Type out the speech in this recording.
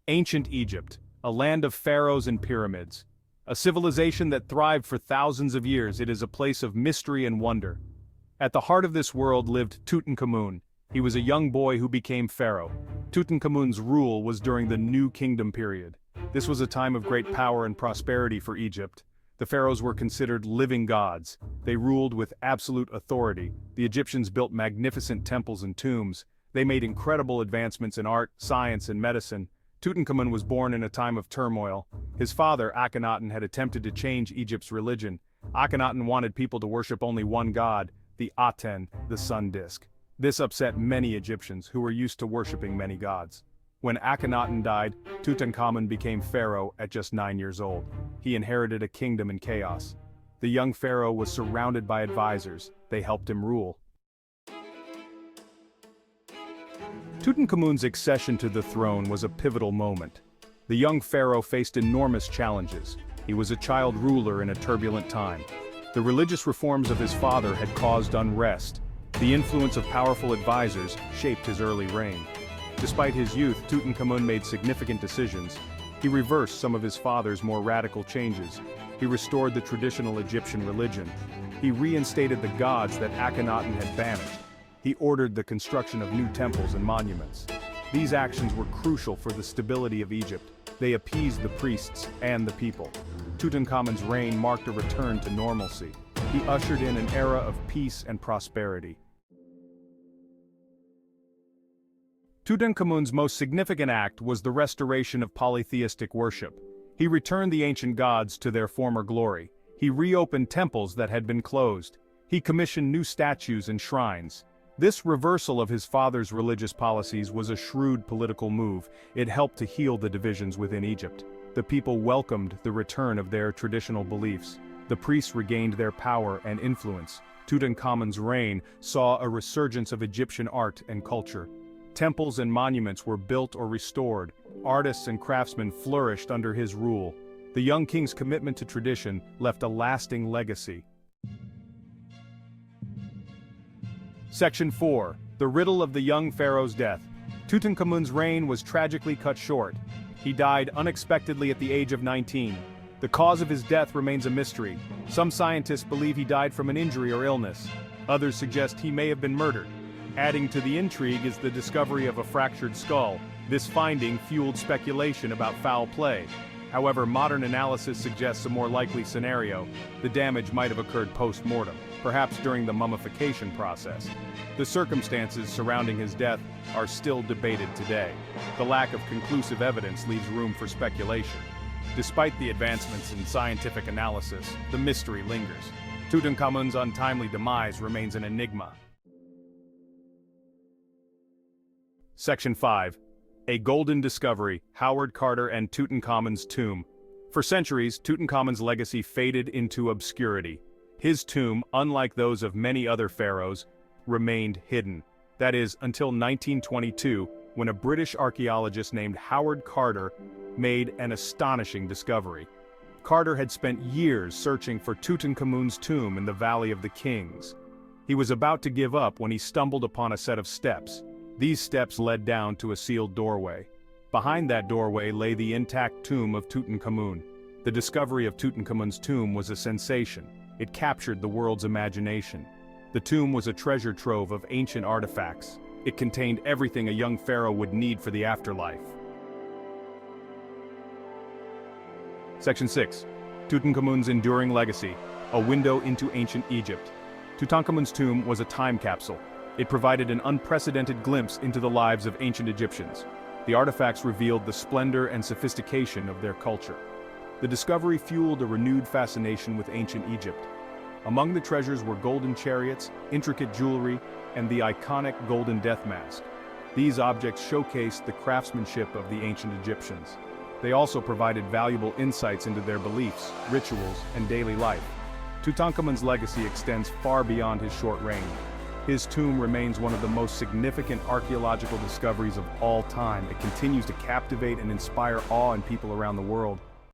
Ancient Egypt, a land of pharaohs and pyramids. A civilization that thrived for thousands of years, it is a place of mystery and wonder. At the heart of this world lived Tutankhamun. He was a young boy who became pharaoh. Tutankhamun's rule was during the New Kingdom period. This was a time of great power and prosperity for Egypt. The pharaohs were considered living gods. They ruled with absolute authority. The Egyptians built magnificent temples and tombs. They made incredible advancements in art, science, and medicine. Tutankhamun was born in a time of turmoil. His father, Akhenaten, had attempted to change Egypt's religion. Akhenaten wanted people to worship only one god, the Aten, the sun disk. This upset many Egyptians who were used to worshiping many gods. When Akhenaten died, Tutankhamun became pharaoh at just 9 years old. He inherited a kingdom in chaos. The young pharaoh was surrounded by advisors. They helped him rule. Tutankhamun's accession to the throne was a pivotal moment. The young pharaoh faced enormous challenges. He was a child ruler in a turbulent time. The religious reforms of his father had caused unrest. The influence of powerful advisors shaped his early reign. Despite his youth, Tutankhamun made significant decisions. He reversed some of his father's more radical changes. He restored the traditional Egyptian religion. He reinstated the gods that Akhenaten had banished. He ordered the construction of new temples and monuments. These actions were crucial for the stability of Egypt. They appeased the priests and the people. Tutankhamun's reign marked a return to normalcy. He ushered in an era of peace and prosperity. Tutankhamun's most significant act was the restoration of polytheistic worship. He returned the ancient gods to their former glory. He reopened temples that had been closed. He commissioned new statues and shrines. This reversal of his father's religious policies was a shrewd political move. It helped to heal the divisions within Egypt. The people welcomed the return of their traditional beliefs. The priests regained their power and influence. Tutankhamun's reign saw a resurgence of Egyptian art and culture. Temples and monuments were built or restored. Artists and craftsmen flourished under his rule. The young king's commitment to tradition left a lasting legacy. Section 4. The Riddle of the Young Pharaoh's Death. Tutankhamun's reign was tragically cut short. He died unexpectedly at the age of 19. The cause of his death remains a mystery. Some scientists believe he died from an injury or illness. Others suggest he may have been murdered. Adding to the intrigue is the discovery of a fractured skull. This finding fueled speculation about foul play. However, modern analysis suggests a more likely scenario. The damage might have occurred post-mortem, perhaps during the mummification process. The circumstances surrounding his death are still debated today. The lack of conclusive evidence leaves room for speculation. Despite the advancements in scientific analysis, the mystery lingers. Tutankhamun's untimely demise remains an enigma. Section 5. A Golden Discovery, Howard Carter and Tutankhamun's Tomb. For centuries, Tutankhamun's legacy faded into obscurity. His tomb, unlike those of many other pharaohs, remained hidden. That is, until 1922, when a British archaeologist named Howard Carter made an astonishing discovery. Carter had spent years searching for Tutankhamun's tomb in the Valley of the Kings. He was about to give up when he stumbled upon a set of steps. These steps led down to a sealed doorway. Behind that doorway lay the intact tomb of Tutankhamun. The discovery of Tutankhamun's tomb was a sensation. It captured the world's imagination. The tomb was a treasure trove of ancient artifacts. It contained everything a young pharaoh would need for the afterlife. Section 6. Tutankhamun's Enduring Legacy, a Window into Ancient Egypt. Tutankhamun's tomb was a time capsule. It provided an unprecedented glimpse into the lives of ancient Egyptians. The artifacts revealed the splendor and sophistication of their culture. The discovery fueled a renewed fascination with ancient Egypt. Among the treasures were golden chariots, intricate jewelry, and the iconic golden death mask. These objects showcased the craftsmanship of the ancient Egyptians. They also provided valuable insights into their beliefs, rituals, and daily life. Tutankhamun's legacy extends far beyond his short reign. His tomb remains one of the most significant archaeological discoveries of all time. It continues to captivate and inspire awe in people around the world.